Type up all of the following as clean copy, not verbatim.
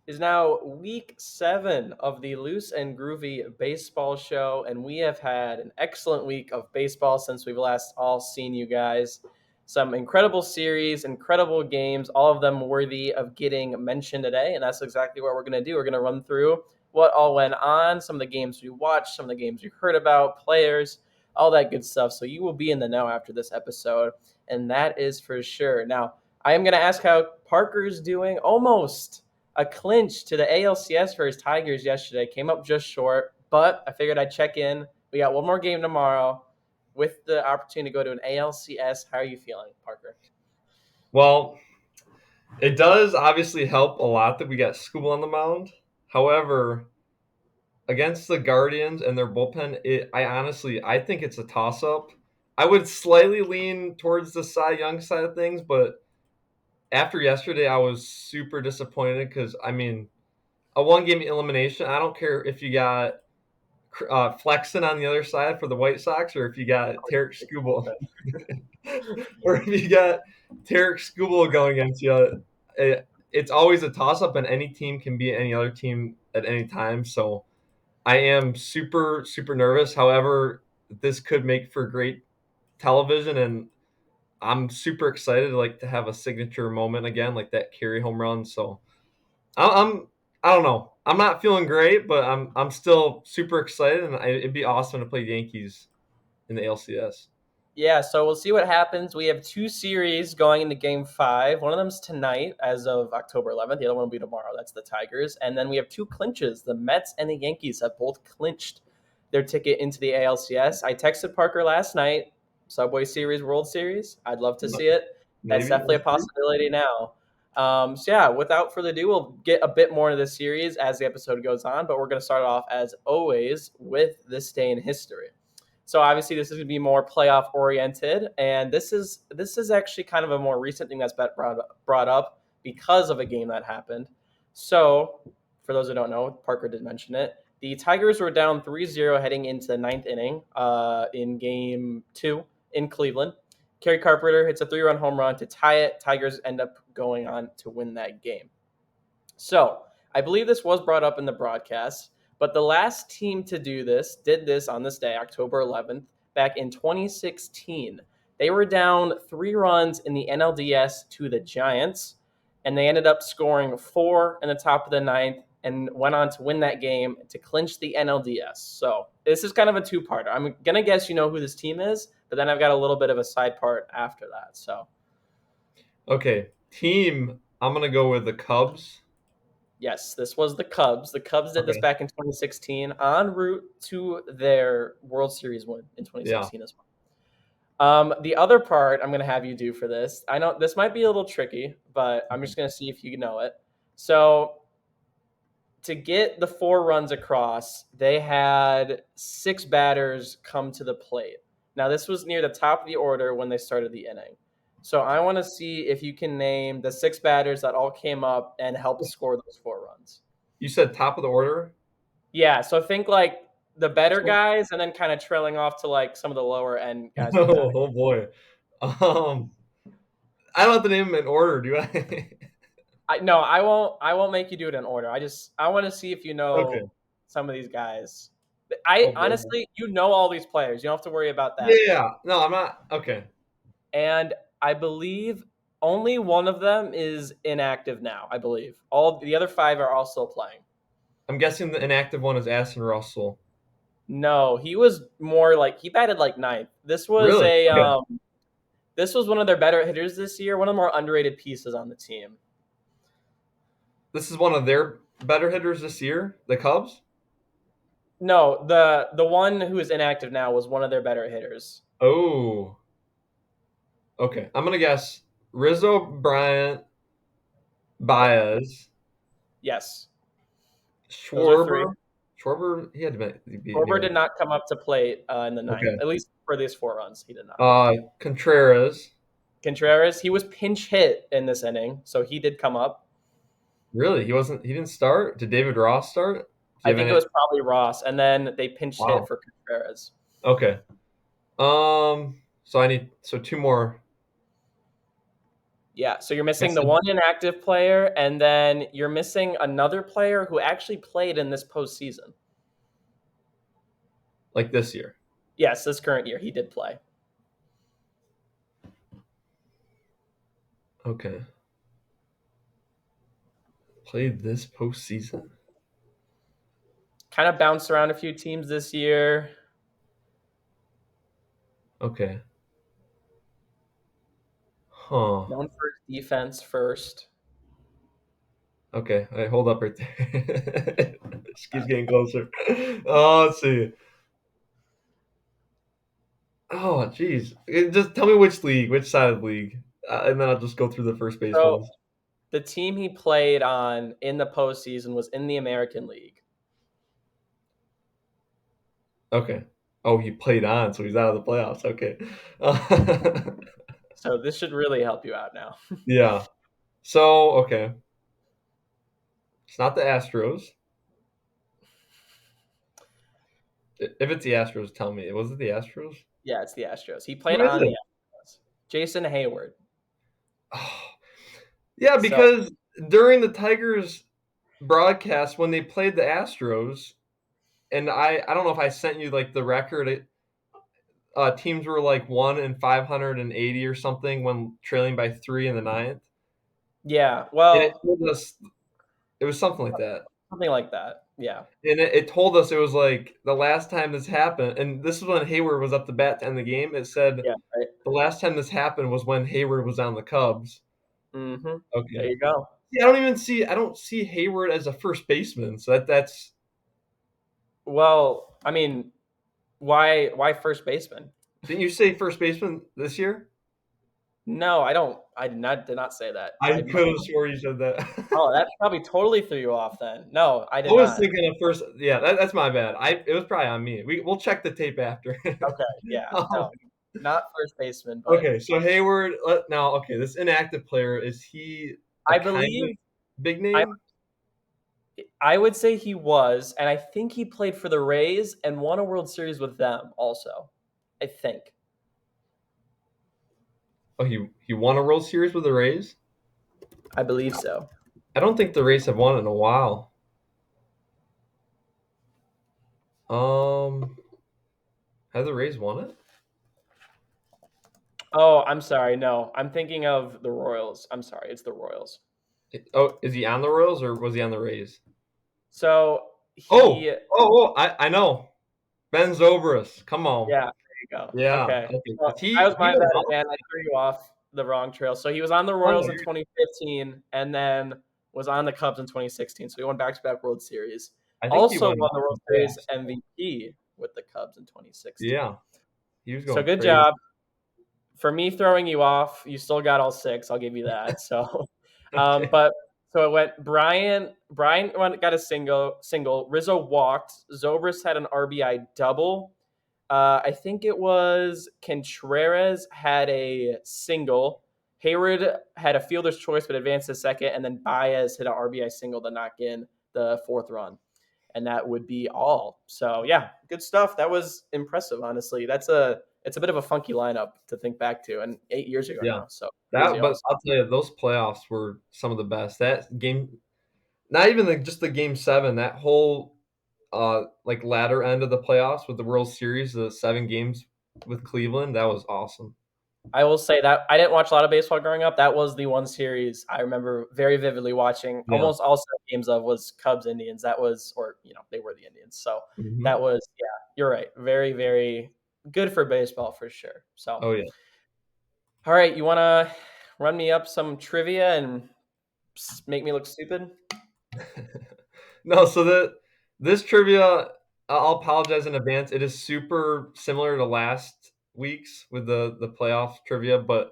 is now week 7 of the Loose and Groovy baseball show, and we have had an excellent week of baseball since we've last all seen you guys. Some incredible series, incredible games, all of them worthy of getting mentioned today, and that's exactly what we're going to do. We're going to run through what all went on, some of the games we watched, some of the games we heard about, players, all that good stuff. So you will be in the know after this episode, and that is for sure. Now, I am going to ask how Parker's doing. Almost a clinch to the ALCS for his Tigers yesterday. Came up just short, but I figured I'd check in. We got one more game tomorrow with the opportunity to go to an ALCS. How are you feeling, Parker? Well, it does obviously help a lot that we got Skubal on the mound. However, against the Guardians and their bullpen, I think it's a toss-up. I would slightly lean towards the Cy Young side of things, but after yesterday, I was super disappointed because, a one-game elimination, I don't care if you got Flexen on the other side for the White Sox or if you got Tarek Skubal. Or if you got Tarek Skubal going against you, it's always a toss-up, and any team can beat any other team at any time. So I am super, super nervous. However, this could make for great television, and I'm super excited to have a signature moment again, like that carry home run. So I'm I don't know. I'm not feeling great, but I'm still super excited, and it'd be awesome to play Yankees in the ALCS. Yeah, so we'll see what happens. We have two series going into game 5. One of them's tonight as of October 11th. The other one will be tomorrow. That's the Tigers. And then we have two clinches. The Mets and the Yankees have both clinched their ticket into the ALCS. I texted Parker last night, Subway Series, World Series. I'd love to see it. That's Maybe definitely we'll a see. possibility now. Yeah, without further ado, we'll get a bit more into the series as the episode goes on. But we're going to start off, as always, with this day in history. So obviously this is going to be more playoff oriented, and this is actually kind of a more recent thing that's been brought up because of a game that happened. So for those who don't know, Parker did mention it. The Tigers were down 3-0 heading into the ninth inning in game 2 in Cleveland. Kerry Carpenter hits a 3-run home run to tie it. Tigers end up going on to win that game. So I believe this was brought up in the broadcast, but the last team to do this did this on this day, October 11th, back in 2016. They were down 3 runs in the NLDS to the Giants, and they ended up scoring 4 in the top of the ninth and went on to win that game to clinch the NLDS. So this is kind of a two-parter. I'm going to guess you know who this team is, but then I've got a little bit of a side part after that. So Okay, team. I'm gonna go with the Cubs. yes, this was the Cubs. The Cubs did this Okay. back in 2016 en route to their World Series win in Yeah. 2016 as well. The other part I'm going to have you do for this, I know this might be a little tricky, but I'm just going to see if you know it. So, to get the 4 runs across, they had 6 batters come to the plate. Now, this was near the top of the order when they started the inning. So, I want to see if you can name the 6 batters that all came up and helped score those 4 runs. You said top of the order. Yeah, so think like the better So, guys and then kind of trailing off to like some of the lower end guys in the oh, batting. oh boy. Um, I don't have to name them in order, do I? No, I won't make you do it in order. I want to see if you Okay. know some of these guys. I Oh boy. honestly, you know all these players. You don't have to worry about that. Yeah. No, I'm not. Okay. And I believe only one of them is inactive now, I believe. All the other 5 are also playing. I'm guessing the inactive one is Aston Russell. No, he was more like he batted like ninth. Really? Okay. This was one of their better hitters this year, one of the more underrated pieces on the team. This is one of their better hitters this year, the Cubs. No, the one who is inactive now was one of their better hitters. Oh. Okay. I'm gonna guess Rizzo, Bryant, Yep. Baez, Yes. Those are 3. Schwarber. Schwarber, he had to be Korver near. did not come up to plate in the ninth. Okay. At least for these 4 runs, he did not. Contreras. Contreras, he was pinch hit in this inning, so he did come up. Really? He wasn't. He didn't start. Did David Ross start? Do I you have think it any? was probably Ross, and then they pinch hit Wow. for Contreras. Okay. So I need 2 more. Yeah, so you're I missing the said one inactive player, and then you're missing another player who actually played in this postseason. like this year. Yes, this current year he did play. Okay. Played this postseason. Kind of bounced around a few teams this year. Okay. Huh. Known for his defense first. Okay. All right, hold up right there. This keeps getting closer. Oh, let's see. Oh, jeez. Just tell me which league, which side of the league, and then I'll just go through the first base So ones. the team he played on in the postseason was in the American League. Okay. Oh, he played on, so he's out of the playoffs. Okay. So this should really help you out now. Yeah. So, okay. It's not the Astros. If it's the Astros, tell me. Was it the Astros? Yeah, it's the Astros. He Who played is on the it? Astros. Jason Hayward. Oh, yeah, So because during the Tigers broadcast when they played the Astros, and I don't know if I sent you like the record. Teams were like 1 in 580 or something when trailing by 3 in the ninth, yeah, and it well, told us it was something like that. something like that. Yeah. And it told us it was like the last time this happened, and this is when Hayward was up to bat to end the game. It said Yeah, right. the last time this happened was when Hayward was on the Cubs. Mhm. There Okay. you go. See, I don't see Hayward as a first baseman. So that's Well, I mean, why first baseman? didn't you say first baseman this year? No, I don't. I did not say that. I could have swore you said that. Oh, that probably totally threw you off then. No, I I did was not. thinking of first. Yeah, that's my bad. It was probably on me. We'll check the tape after. Okay, yeah, Um, no, not first baseman, but okay, so Hayward. Now, okay, this inactive player, is he a I kind of believe big I name? I would say he was, and I think he played for the Rays and won a World Series with them also. I think. Oh, he won a World Series with the Rays. I believe so. I don't think the Rays have won in a while. Um, have the Rays won it? Oh, I'm sorry. No, I'm thinking of the Royals. I'm sorry, it's the Royals. Oh, is he on the Royals or was he on the Rays? So Oh, he, I know. Ben Zobrist. Come on. yeah, there you go. Yeah. Okay, Okay. well, that was He my went bad out? again. I threw you off the wrong trail. So he was on the Oh, Royals in 2015, and then was on the Cubs in 2016. So he won back-to-back World Series. I think he Also went won the out World Series fast. MVP with the Cubs in 2016. Yeah. He was So going good crazy. job. For me throwing you off, you still got all six. I'll give you that. So, Okay. but so it went. Got a single. Rizzo walked. Zobrist had an RBI double. I think it was Contreras had a single. Hayward had a fielder's choice but advanced to second, and then Baez hit an RBI single to knock in the fourth run, and that would be all. So yeah, good stuff. That was impressive, honestly. It's a bit of a funky lineup to think back to, and 8 years ago Yeah. now. So crazy But awesome. I'll tell you, those playoffs were some of the best. That game, not even just the game seven, that whole like latter end of the playoffs with the World Series, the 7 games with Cleveland, that was awesome. I will say that I didn't watch a lot of baseball growing up. That was the one series I remember very vividly watching. Yeah. Almost all 7 games of was Cubs Indians. That was, or they were the Indians. So Hmm. that was, yeah, you're right. Very, very good for baseball for sure. So, Oh yeah. all right, you want to run me up some trivia and make me look stupid? No, so this trivia, I'll apologize in advance. It is super similar to last week's with the playoff trivia, but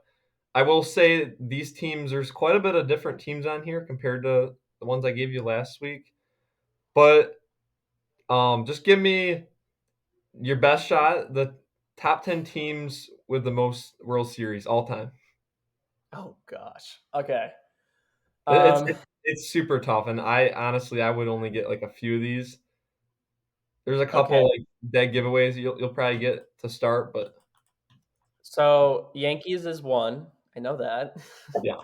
I will say these teams, there's quite a bit of different teams on here compared to the ones I gave you last week. But just give me your best shot. The top 10 teams with the most World Series all time. Oh gosh. Okay. It's Um, it's super tough, and I would only get like a few of these. There's a okay. couple like dead giveaways you'll probably get to start, but So Yankees is one. I know that. yeah.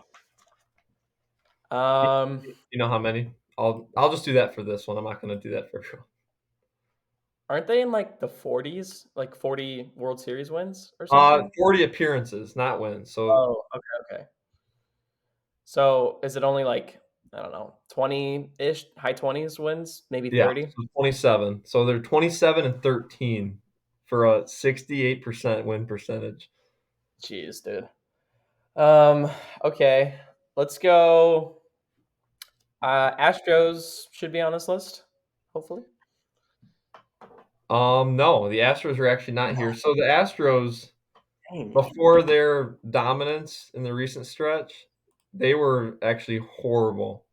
Um, You know how many? I'll just do that for this one. I'm not going to do that for sure. aren't they in like the 40s, like 40 World Series wins or something? 40 appearances, not wins. So Oh, okay, okay. So is it only like, I don't know, 20-ish, high 20s wins, maybe yeah, 30? so 27. So they're 27 and 13 for a 68% win percentage. Jeez, dude. Um, okay. Let's go. Astros should be on this list, hopefully. No, the Astros are actually not here. So the Astros, Dang. before their dominance in the recent stretch, they were actually horrible.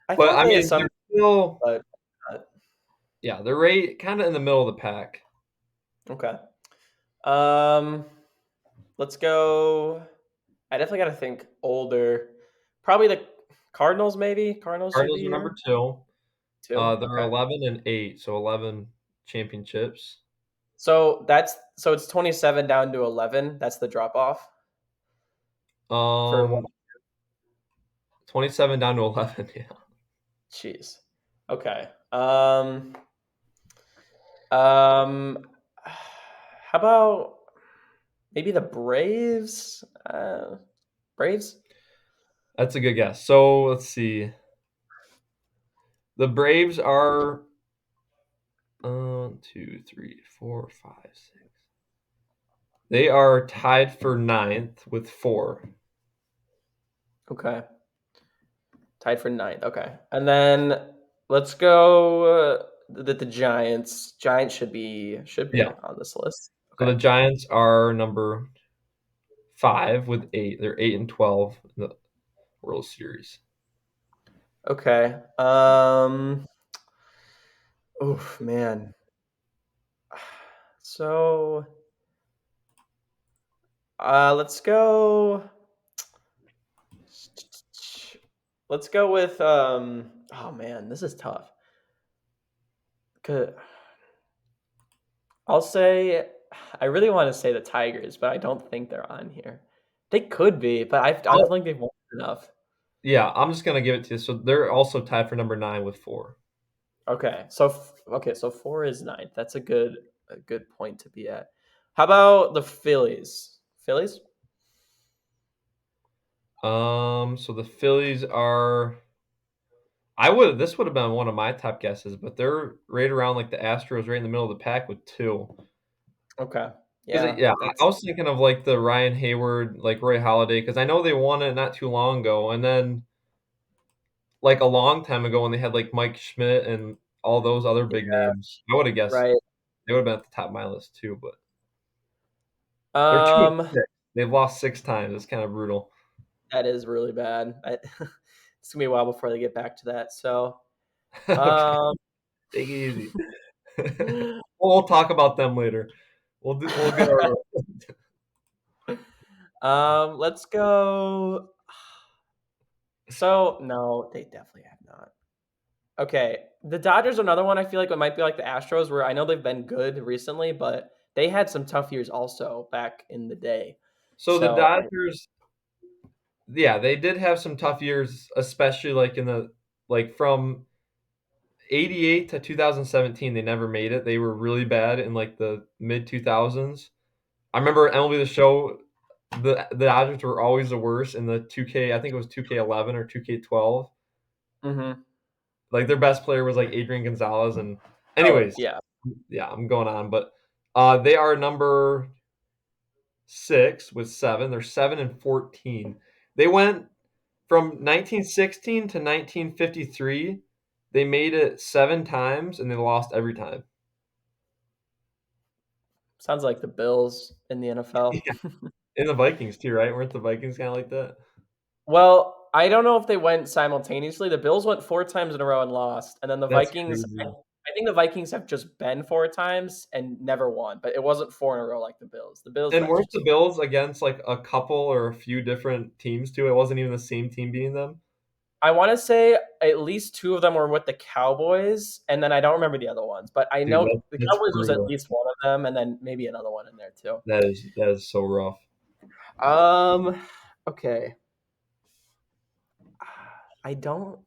I But thought I they had mean, some, they're still, but yeah, they're right kind of in the middle of the pack. okay. Um, let's go. I definitely got to think older. Probably the Cardinals, maybe. Cardinals should be Cardinals are number here two. too. They're Okay. 11 and 8, so 11 championships. So it's 27 down to 11. That's the drop off for one. Um, 27 down to 11. Yeah, Jeez. Okay. Um, how about maybe the Braves? Braves? that's a good guess. So let's see. The Braves are 2, 3, 4, 5, 6. They are tied for ninth with 4. Okay. Tied for ninth. Okay. And then let's go the Giants. Giants should be Yeah. on this list. So the Okay. Giants are number 5 with 8. They're 8 and 12 in the World Series. Okay. Oof, man. So let's go. Let's go with oh man, this is tough. 'Cause I'll say I really want to say the Tigers, but I don't think they're on here. They could be, but I don't Oh, think they've won enough. yeah, I'm just gonna give it to you. So they're also tied for number 9 with 4. Okay, so 4 is ninth. That's a good point to be at. How about the Phillies? Phillies? So the Phillies are. I would. This would have been one of my top guesses, but they're right around like the Astros, right in the middle of the pack with 2. Okay. 'Cause Yeah, yeah, I that's was thinking of like the Ryan Hayward, like Roy Halladay, because I know they won it not too long ago, and then like a long time ago when they had like Mike Schmidt and all those other big yeah, names, I would have guessed right. they would have been at the top of my list too. But they're 2 and Um, 6. They've lost 6 times. It's kind of brutal. that is really bad. It's gonna be a while before they get back to that. So, Okay, um, take it easy. We'll talk about them later. We'll get our let's go. So no, they definitely have not. Okay, the Dodgers are another one. I feel like it might be like the Astros, where I know they've been good recently, but they had some tough years also back in the day. so the So Dodgers. Yeah, they did have some tough years, especially like in the like from 88 to 2017. They never made it. They were really bad in like the mid 2000s. I remember MLB The Show. The Dodgers were always the worst in the 2K. I think it was 2K11 or 2K12. mhm. Like their best player was like Adrian Gonzalez. And Oh anyways, yeah, yeah, I'm going on, but they are number 6 with 7. They're 7 and 14. They went from 1916 to 1953. They made it 7 times and they lost every time. sounds like the Bills in the NFL. Yeah, and the Vikings too, right? Weren't the Vikings kind of like that? Well, I don't know if they went simultaneously. The Bills went 4 times in a row and lost, and then the That's Vikings crazy. I think the Vikings have just been 4 times and never won, but it wasn't 4 in a row like the Bills. The Bills, And that's weren't the just Bills against like a couple or a few different teams too? It wasn't even the same team beating them. I wanna say at least 2 of them were with the Cowboys, and then I don't remember the other ones, but I Dude, know the that's Cowboys was at brutal. least one of them, and then maybe another one in there too. That is so rough. Um, okay. I don't.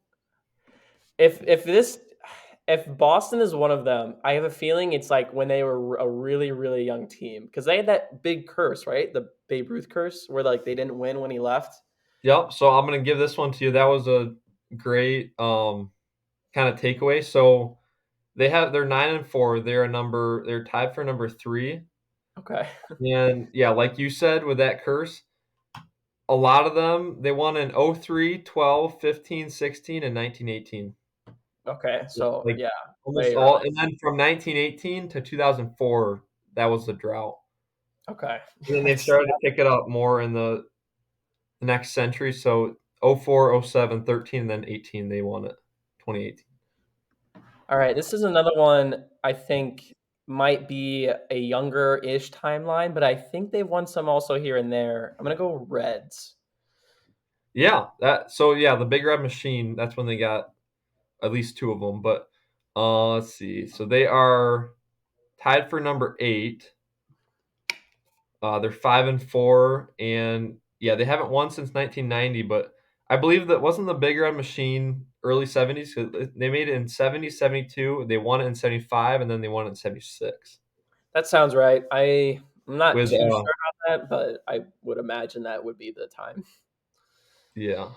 If Boston is one of them, I have a feeling it's like when they were a really really young team because they had that big curse, right? The Babe Ruth curse, where like they didn't win when he left. Yep. So I'm gonna give this one to you. That was a great kind of takeaway. So they're 9-4. They're tied for number 3. Okay. And yeah, like you said with that curse, a lot of them they won in 03, 12, 15, 16, and 1918. Okay. So Like yeah, almost way all, early. and then from 1918 to 2004, that was the drought. Okay. And then they've That's started to pick it up more in the next century. So 04, 07, 13, and then 18 they won it. 2018. all right. This is another one I think might be a younger-ish timeline, but I think they've won some also here and there. I'm gonna go Reds. Yeah, the Big Red Machine. That's when they got at least 2 of them. But let's see. So they are tied for number 8. They're 5-4, and yeah, they haven't won since 1990. But I believe that wasn't the Big Red Machine early 70s. They made it in 70, 72. They won it in 75, and then they won it in 76 That sounds right. I'm not with too sure about that, but I would imagine that would be the time. yeah.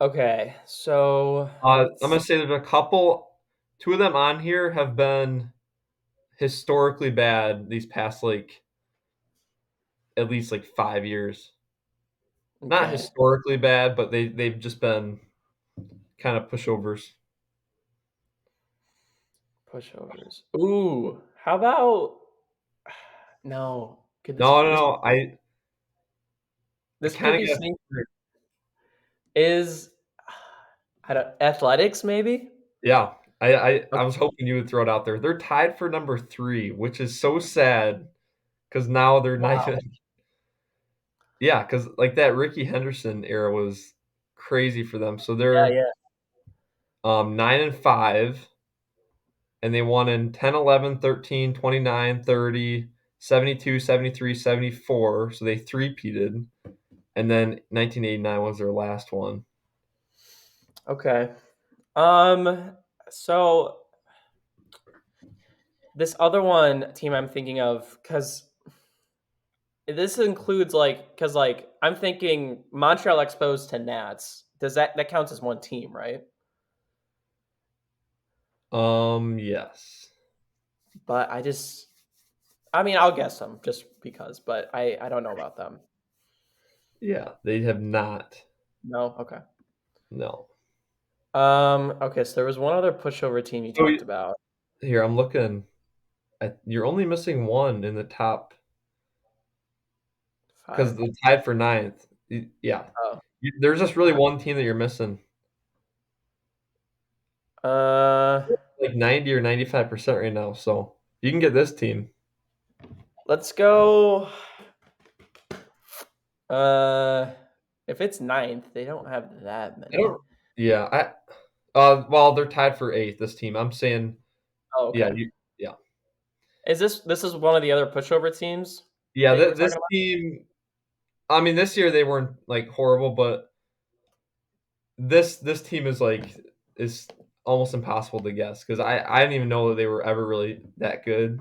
Okay, so I'm gonna say there's a couple. 2 of them on here have been historically bad these past like at least like 5 years. Not okay, historically bad, but they've just been kind of pushovers. pushovers. Ooh, how about no? Could this No, no, this no. I this could kind of be got sneaky? Is I don't athletics maybe? yeah. I Okay. was hoping you would throw it out there. They're tied for number 3, which is so sad because now they're not Wow. even. Yeah, because like that Ricky Henderson era was crazy for them. So Yeah, they're yeah. 9-5, and they won in 10, 11, 13, 29, 30, 72, 73, 74. So they three-peated. And then 1989 was their last one. Okay. Um. So this other one team I'm thinking of because this includes like because like I'm thinking Montreal Expos to Nats. Does that counts as one team, right? Yes. But I mean, I'll guess them just because, but I don't know about them. Yeah, they have not. No, okay. No. Okay, so there was one other pushover team you So talked about. here, I'm looking at, you're only missing one in the top because Five. the tied for ninth. Yeah. Oh. There's just really one team that you're missing. Uh, Like 90 or 95% right now. So you can get this team. let's go. Uh, if it's ninth, they don't have that I many. don't yeah, well, they're tied for 8th, this team. I'm saying Oh, yeah, okay. yeah. Is this is one of the other pushover teams Yeah, that you were this talking about? team, I mean, this year they weren't like horrible, but this team is almost impossible to guess because I didn't even know that they were ever really that good,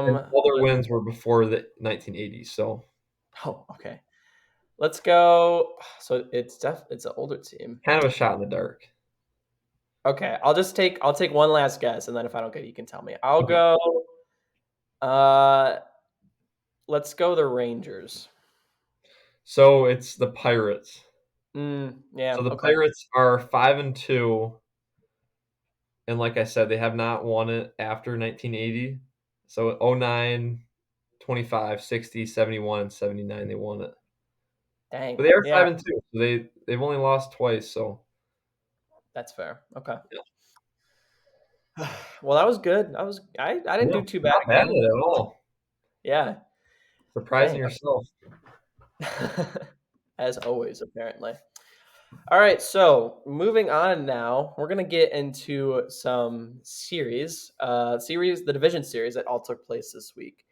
and all their Let me. wins were before the 1980s. So Oh, okay. Let's go. So it's an older team. kind of a shot in the dark. Okay, I'll take one last guess, and then if I don't get it, you can tell me. I'll Okay, go. Uh, let's go the Rangers. so it's the Pirates. Yeah. So the Okay. Pirates are 5-2, and like I said, they have not won it after 1980. So 09, 25, 60, 71, and 79 they won it. But Dang. they are Yeah, 5-2. So they've only lost twice. So that's fair. Okay. yeah, Well, that was good. I didn't yeah, do too bad not bad again. at all. Yeah. Surprising Dang. yourself. As always, apparently. All right, so moving on now, we're gonna get into some the division series that all took place this week.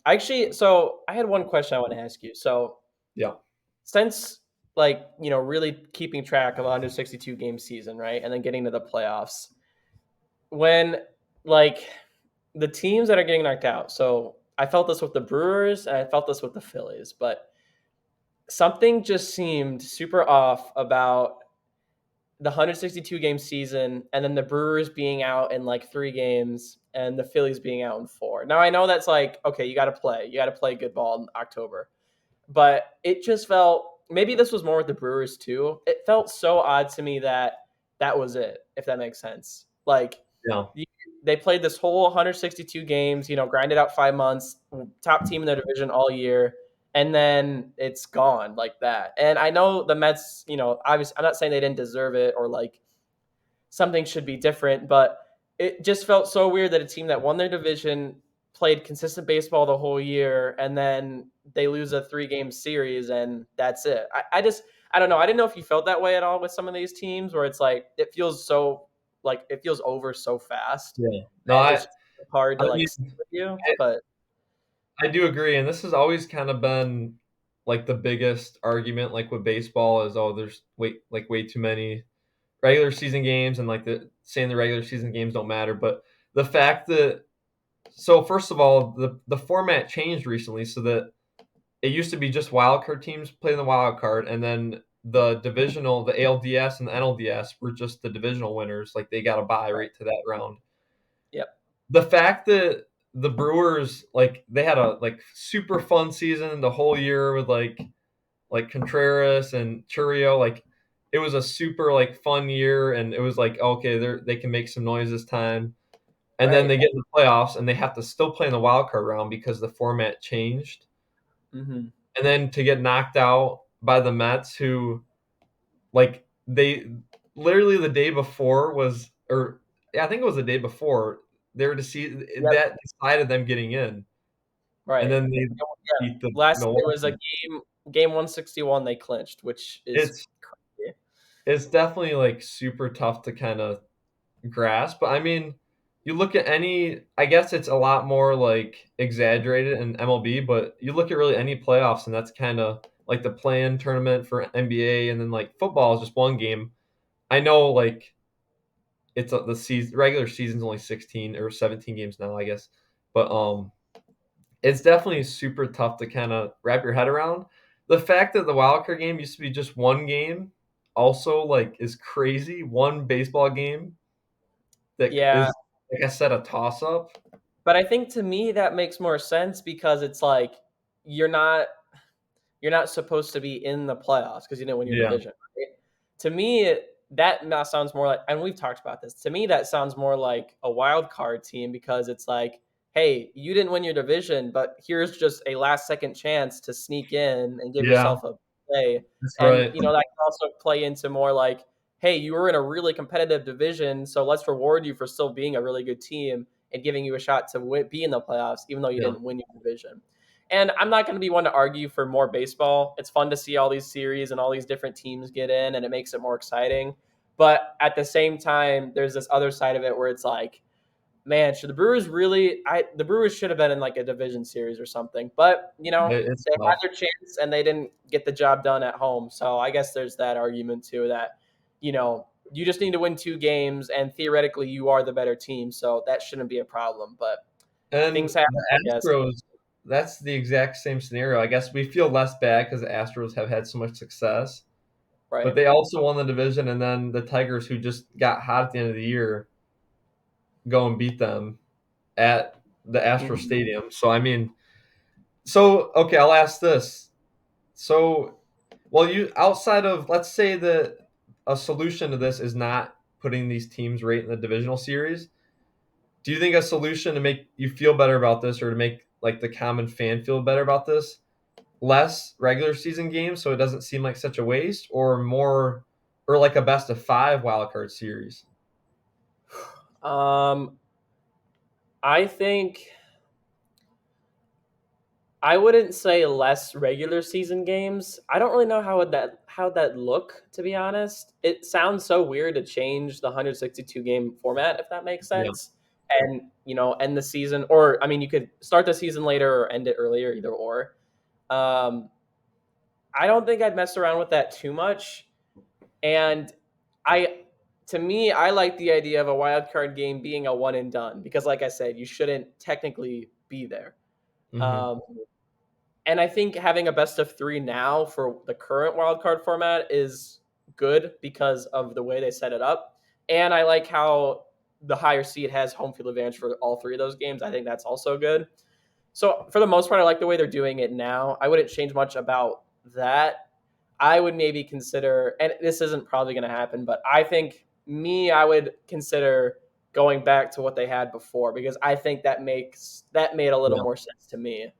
Actually, so I had one question I want to ask you. So Yeah. since like really keeping track of a 162 game season, right, and then getting to the playoffs, when like the teams that are getting knocked out. So I felt this with the Brewers and I felt this with the Phillies, but something just seemed super off about the 162 game season and then the Brewers being out in like 3 games and the Phillies being out in 4. Now I know that's like, okay, you got to play. You got to play good ball in October. But it just felt, maybe this was more with the Brewers too. It felt so odd to me that that was it, if that makes sense. Like Yeah. they played this whole 162 games, grinded out 5 months, top team in their division all year, and then it's gone like that. And I know the Mets, obviously, I'm not saying they didn't deserve it or like something should be different, but it just felt so weird that a team that won their division played consistent baseball the whole year and then they lose a 3 game series and that's it. I don't know. I didn't know if you felt that way at all with some of these teams where it's like it feels so like it feels over so fast Yeah. No, and it's hard I to like mean, stick with you. But I do agree, and this has always kind of been like the biggest argument, like with baseball, is there's way too many regular season games, and like saying the regular season games don't matter. But the fact that first of all, the format changed recently, so that it used to be just wild card teams playing the wild card, and then the ALDS and the NLDS were just the divisional winners, like they got a bye right to that round. yep, The fact that the Brewers, like, they had a like super fun season the whole year with like Contreras and Churio, like it was a super like fun year, and it was like, okay, they can make some noise this time. And then right. they get in the playoffs and they have to still play in the wild card round because the format changed. Hmm. And then to get knocked out by the Mets, who like they literally the day before was, or yeah, I think it was the day before, they were to see Yep, that decided them getting in, and right. then they Yeah. beat the Last it was a Milwaukee. game 161 they clinched, which is It's crazy. it's definitely like super tough to kind of grasp. But I mean, you look at any, I guess it's a lot more like exaggerated in MLB, but you look at really any playoffs, and that's kind of like the play-in tournament for NBA, and then like football is just one game. I know like the season regular season's only 16 or 17 games now, I guess, but it's definitely super tough to kind of wrap your head around. The fact that the wild card game used to be just one game also like is crazy. One baseball game that Yeah, is, like I said, a toss up. but I think to me that makes more sense because it's like you're not you're not supposed to be in the playoffs because you didn't win your Yeah. division. Right? To me, that now sounds more like, and we've talked about this. To me, that sounds more like a wild card team because it's like, hey, you didn't win your division, but here's just a last second chance to sneak in and give Yeah, yourself a play. that's And right. that can also play into more like, hey, you were in a really competitive division, so let's reward you for still being a really good team and giving you a shot to be in the playoffs, even though you Yeah. didn't win your division. And I'm not going to be one to argue for more baseball. It's fun to see all these series and all these different teams get in, and it makes it more exciting. But at the same time, there's this other side of it where it's like, man, should the Brewers really? The Brewers should have been in like a division series or something. But It's they had tough. their chance and they didn't get the job done at home. So I guess there's that argument too that you just need to win 2 games, and theoretically you are the better team, so that shouldn't be a problem. But And things happen, I the guess. Astros, that's the exact same scenario. I guess we feel less bad because the Astros have had so much success, but Right. they also won the division, and then the Tigers, who just got hot at the end of the year, go and beat them at the Astro Mhm. Stadium. So I mean, okay, I'll ask this. So, well, you outside of, let's say that a solution to this is not putting these teams right in the divisional series. Do you think a solution to make you feel better about this, or to make like the common fan feel better about this, less regular season games so it doesn't seem like such a waste, or more, or like a best of 5 wild card series? Um, I think I wouldn't say less regular season games. I don't really know how that look, to be honest. It sounds so weird to change the 162 game format, if that makes Yeah. sense. And end the season, or I mean, you could start the season later or end it earlier, either or. Um, I don't think I'd mess around with that too much. And I, to me, I like the idea of a wild card game being a one and done because, like I said, you shouldn't technically be there. Hmm. Um, and I think having a best of three now for the current wild card format is good because of the way they set it up. And I like how the higher seed has home field advantage for all three of those games. I think that's also good. So for the most part, I like the way they're doing it now. I wouldn't change much about that. I would maybe consider, and this isn't probably going to happen, but I think I would consider going back to what they had before because I think that made a little Yeah. more sense to me.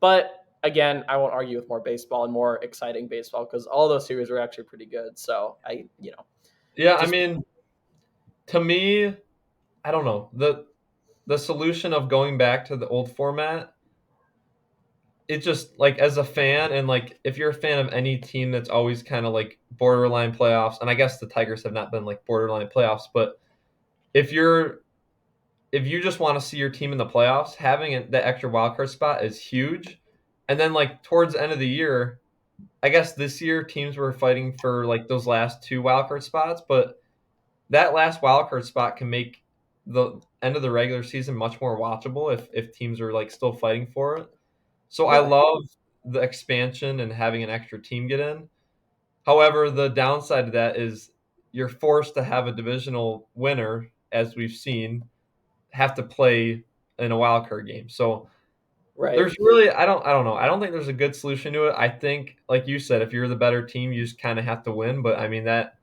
But again, I won't argue with more baseball and more exciting baseball because all those series were actually pretty good. So Yeah, I just mean, to me, I don't know. The solution of going back to the old format, it just like as a fan and like if you're a fan of any team that's always kind of like borderline playoffs, and I guess the Tigers have not been like borderline playoffs, but if you're if you just want to see your team in the playoffs, having that extra wild card spot is huge. And then like towards the end of the year, I guess this year teams were fighting for like those last two wild card spots, but that last wild card spot can make the end of the regular season much more watchable if teams are like still fighting for it. So I yeah, love the expansion and having an extra team get in. However, the downside to that is you're forced to have a divisional winner, as we've seen, have to play in a wild card game. So right. there's really I don't know. I don't think there's a good solution to it. I think, like you said, if you're the better team, you just kind of have to win. But I mean that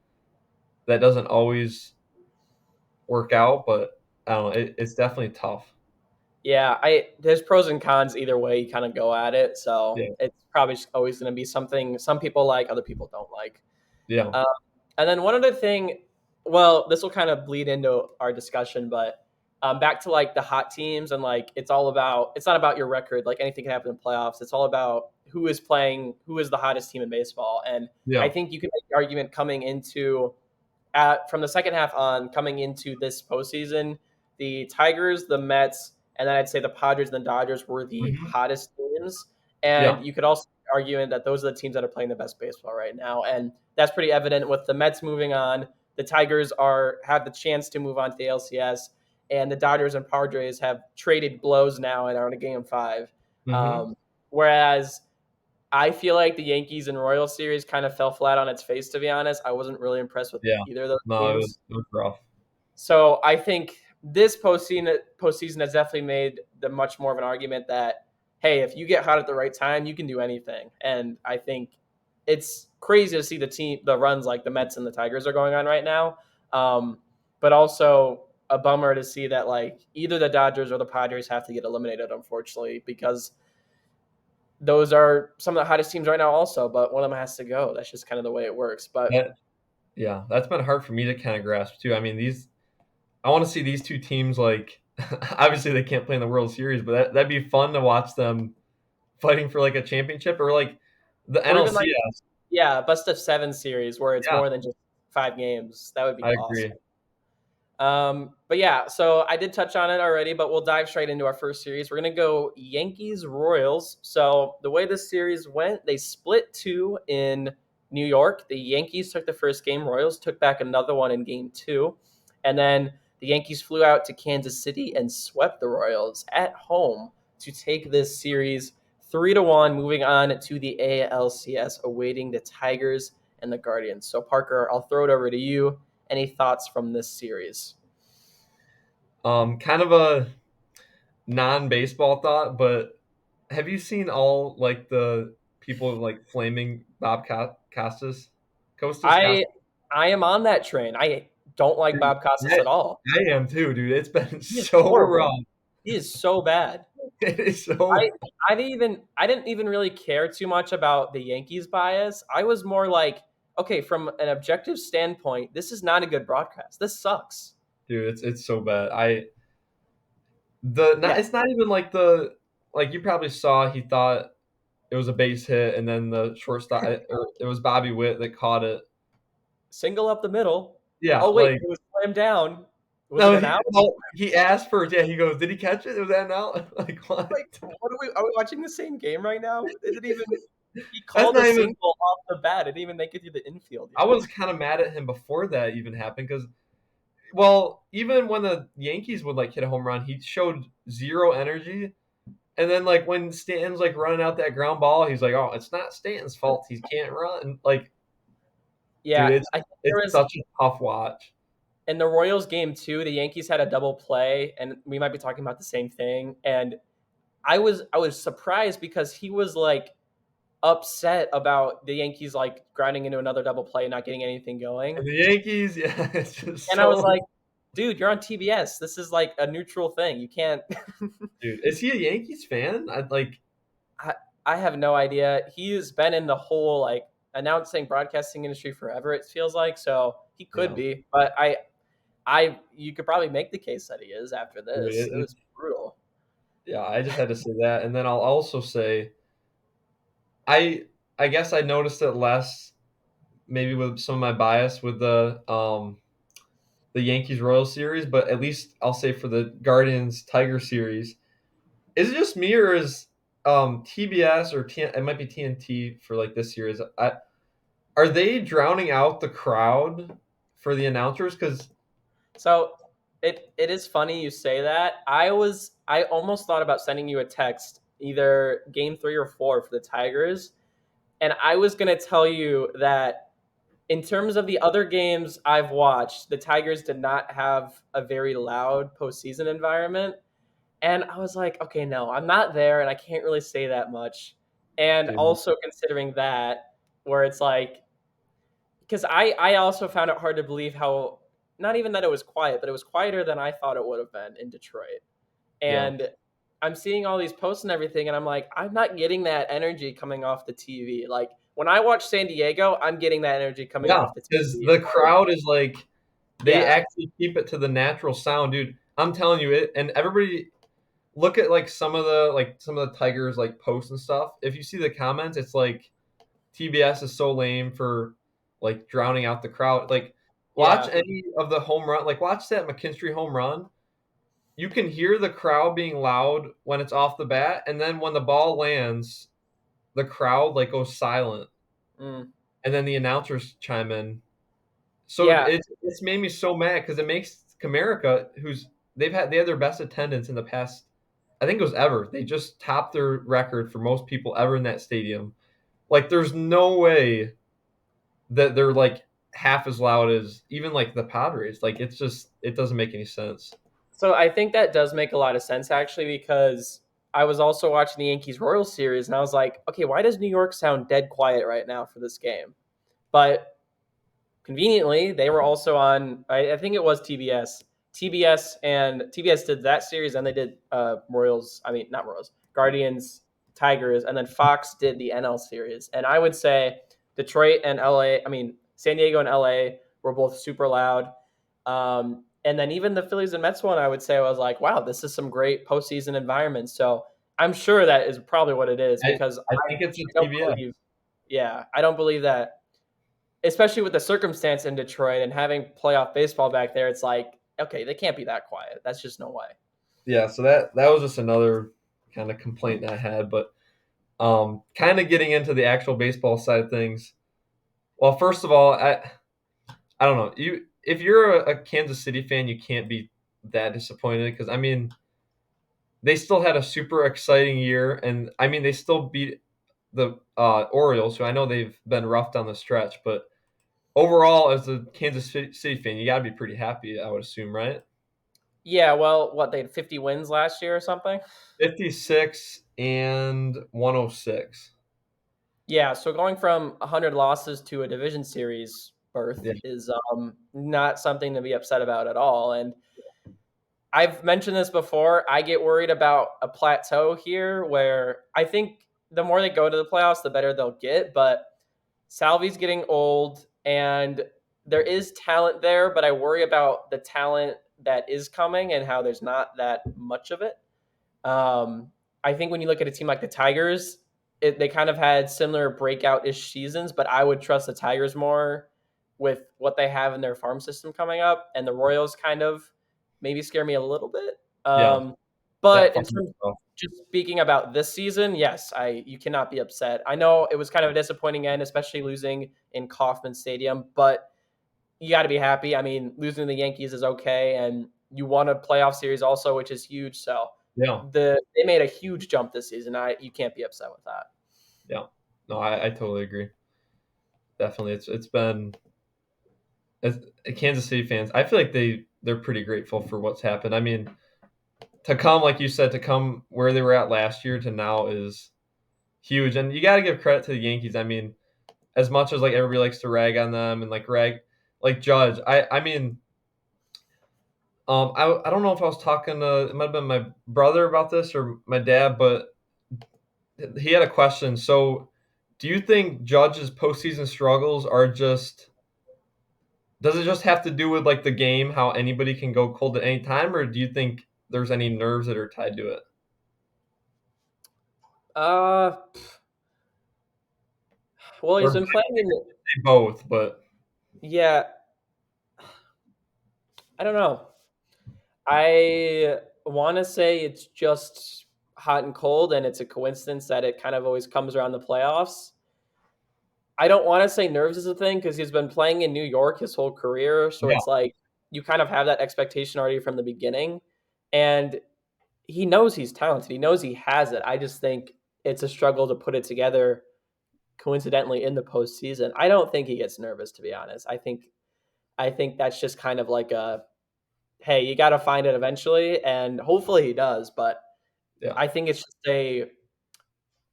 doesn't always work out. But I don't know. It's definitely tough. Yeah, I there's pros and cons either way you kind of go at it. So Yeah. it's probably always going to be something some people like, other people don't like. Yeah. Um, and then one other thing, well, this will kind of bleed into our discussion, but back to like the hot teams and like it's not about your record. Like anything can happen in playoffs. It's all about who is playing, who is the hottest team in baseball. And I Yeah. think you can make the argument coming into from the second half on coming into this postseason, the Tigers, the Mets, and then I'd say the Padres and the Dodgers were the Hmm. hottest teams. Yeah. And you could also argue that those are the teams that are playing the best baseball right now. And that's pretty evident with the Mets moving on. The Tigers have the chance to move on to the LCS, and the Dodgers and Padres have traded blows now and are in a game five. Hmm. Um, whereas I feel like the Yankees and Royals series kind of fell flat on its face, to be honest. I wasn't really impressed with Yeah. either of those No, teams. it was rough. So I think this postseason has definitely made the much more of an argument that, hey, if you get hot at the right time, you can do anything. And I think it's crazy to see the runs like the Mets and the Tigers are going on right now. But also a bummer to see that like either the Dodgers or the Padres have to get eliminated, unfortunately, because those are some of the hottest teams right now also, but one of them has to go. That's just kind of the way it works. But That Yeah, that's been hard for me to kind of grasp too. I mean, I want to see these two teams like obviously they can't play in the World Series, but that'd be fun to watch them fighting for like a championship or like the or even like NLCS. yeah, best of seven series where it's Yeah, more than just 5 games. That would be I agree. awesome. But yeah, so I did touch on it already, but we'll dive straight into our first series. We're gonna go Yankees Royals. So the way this series went, they split two in New York. The Yankees took the first game. Royals took back another one in game two, and then the Yankees flew out to Kansas City and swept the Royals at home to take this series 3-1, moving on to the ALCS, awaiting the Tigers and the Guardians. So Parker, I'll throw it over to you. Any thoughts from this series? Kind of a non-baseball thought, but have you seen all like the people like flaming Bob Costas? Costas I Costas? I am on that train. I don't like Dude, Bob Costas I, at all. I am too, dude. It's been He is so rough. horrible. He is so bad. It is I so I didn't even really care too much about the Yankees bias. I was more like, okay, from an objective standpoint, this is not a good broadcast. This sucks. dude, it's so bad. The not Yeah, it's not even like the like you probably saw he thought it was a base hit and then the shortstop or it was Bobby Witt that caught it. single up the middle. Yeah, Oh wait, like it was slammed down. Was it no, an out? he asked first. Yeah, he goes, "Did he catch it? Was that an out?" Like what? Like, what are we watching the same game right now? Is it even? He That's called a not even. single off the bat. It didn't even make it through the infield I yet. was kind of mad at him before that even happened because, well, even when the Yankees would like hit a home run, he showed zero energy. And then like when Stanton's like running out that ground ball, he's like, "Oh, it's not Stanton's fault. He can't run." Like, dude, Yeah, I think there it's was such a tough watch. in the Royals game too. The Yankees had a double play, and we might be talking about the same thing. And I was surprised because he was like upset about the Yankees like grinding into another double play and not getting anything going. And the Yankees, yeah, it's just And I was so. like, dude, you're on TBS. This is like a neutral thing. You can't. Dude, is he a Yankees fan? I'd like. I, I have no idea. He's been in the whole like announcing broadcasting industry forever. It feels like so he could Yeah, be, but you could probably make the case that he is after dude, this. It was brutal. yeah. I just had to say that, and then I'll also say, I I guess I noticed it less, maybe with some of my bias with the Yankees Royals series, but at least I'll say for the Guardians Tiger series, is it just me or is TBS or it might be TNT for like this series? Are they drowning out the crowd for the announcers? Because So it is funny you say that. I almost thought about sending you a text either game 3 or 4 for the Tigers, and I was going to tell you that in terms of the other games I've watched, the Tigers did not have a very loud postseason environment. And I was like, okay, no, I'm not there and I can't really say that much. And dude, also considering that, where it's like, because I also found it hard to believe how, not even that it was quiet, but it was quieter than I thought it would have been in Detroit. yeah, And I'm seeing all these posts and everything, and I'm like, I'm not getting that energy coming off the TV. Like when I watch San Diego, I'm getting that energy coming yeah, off the because TV as the far as crowd is like they yeah, actually keep it to the natural sound, dude. I'm telling you it, and everybody look at like some of the Tigers like posts and stuff. If you see the comments, it's like TBS is so lame for like drowning out the crowd. Like watch yeah. any of the home run, like watch that McKinstry home run. You can hear the crowd being loud when it's off the bat, and then when the ball lands, the crowd like goes silent, Mm. and then the announcers chime in. So Yeah, it's made me so mad because it makes Comerica, who's they had their best attendance in the past, I think it was ever. They just topped their record for most people ever in that stadium. Like there's no way that they're like half as loud as even like the Padres. Like it's just it doesn't make any sense. so I think that does make a lot of sense actually because I was also watching the Yankees Royals series and I was like, okay, why does New York sound dead quiet right now for this game? But conveniently, they were also on. I think it was TBS. TBS did that series, and they did Royals. I mean, not Royals, Guardians, Tigers, and then Fox did the NL series. And I would say Detroit and LA. I mean, San Diego and LA were both super loud. And then even the Phillies and Mets one, I would say I was like, wow, this is some great postseason environment. So I'm sure that is probably what it is I because I think it's a I don't TBS. believe. Yeah, I don't believe that especially with the circumstance in Detroit and having playoff baseball back there, it's like, okay, they can't be that quiet. That's just no way. Yeah, so that was just another kind of complaint I had, but kind of getting into the actual baseball side of things. Well, first of all, I don't know. You if you're a Kansas City fan, you can't be that disappointed because I mean they still had a super exciting year, and I mean they still beat the Orioles, who I know they've been rough down the stretch, but overall, as a Kansas City fan, you got to be pretty happy, I would assume, right? Yeah, well, what they had 50 wins last year or something. 56 and 106. Yeah, so going from 100 losses to a division series berth Yeah, is not something to be upset about at all. And I've mentioned this before. I get worried about a plateau here where I think the more they go to the playoffs, the better they'll get. But Salvi's getting old, and there is talent there, but I worry about the talent that is coming and how there's not that much of it. Um, I think when you look at a team like the Tigers, they kind of had similar breakout ish seasons, but I would trust the Tigers more with what they have in their farm system coming up, and the Royals kind of maybe scare me a little bit. yeah, that But in fun terms stuff. just speaking about this season, yes, I you cannot be upset. I know it was kind of a disappointing end, especially losing in Kauffman Stadium, but you got to be happy. I mean, losing to the Yankees is okay, and you won a playoff series also, which is huge. So Yeah, they made a huge jump this season. You can't be upset with that. yeah. No, I totally agree. Definitely, it's been as Kansas City fans. I feel like they're pretty grateful for what's happened. I mean, to come like you said, to come where they were at last year to now is huge, and you got to give credit to the Yankees. I mean, as much as like everybody likes to rag on them and like rag like Judge, I mean, I don't know if I was talking to it might have been my brother about this or my dad, but he had a question. So, do you think Judge's postseason struggles are just does it just have to do with like the game, how anybody can go cold at any time, or do you think there's any nerves that are tied to it? Uh, well, Or he's been playing in. both, but Yeah, I don't know. I want to say it's just hot and cold, and it's a coincidence that it kind of always comes around the playoffs. I don't want to say nerves is a thing because he's been playing in New York his whole career, so yeah, it's like you kind of have that expectation already from the beginning, and he knows he's talented. He knows he has it. I just think it's a struggle to put it together. Coincidentally, in the postseason, I don't think he gets nervous. To be honest, I think that's just kind of like a hey, you got to find it eventually, and hopefully he does. But yeah. I think it's just a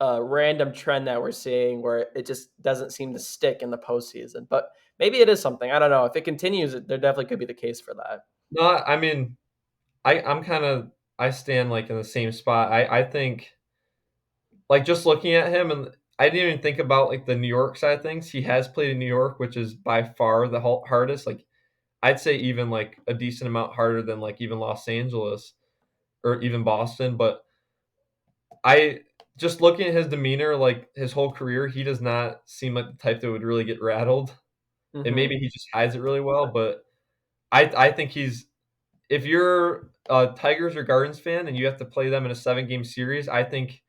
random trend that we're seeing where it just doesn't seem to stick in the postseason. But maybe it is something. I don't know. If it continues, there definitely could be the case for that. No, I mean, I'm kind of I stand like in the same spot. I think like just looking at him and I didn't even think about like the New York side of things. He has played in New York, which is by far the hardest. Like I'd say even like a decent amount harder than like even Los Angeles or even Boston. But I just looking at his demeanor, like his whole career, he does not seem like the type that would really get rattled. And Hmm. maybe he just hides it really well. But I think he's if you're a Tigers or Guardians fan and you have to play them in a 7 game series, I think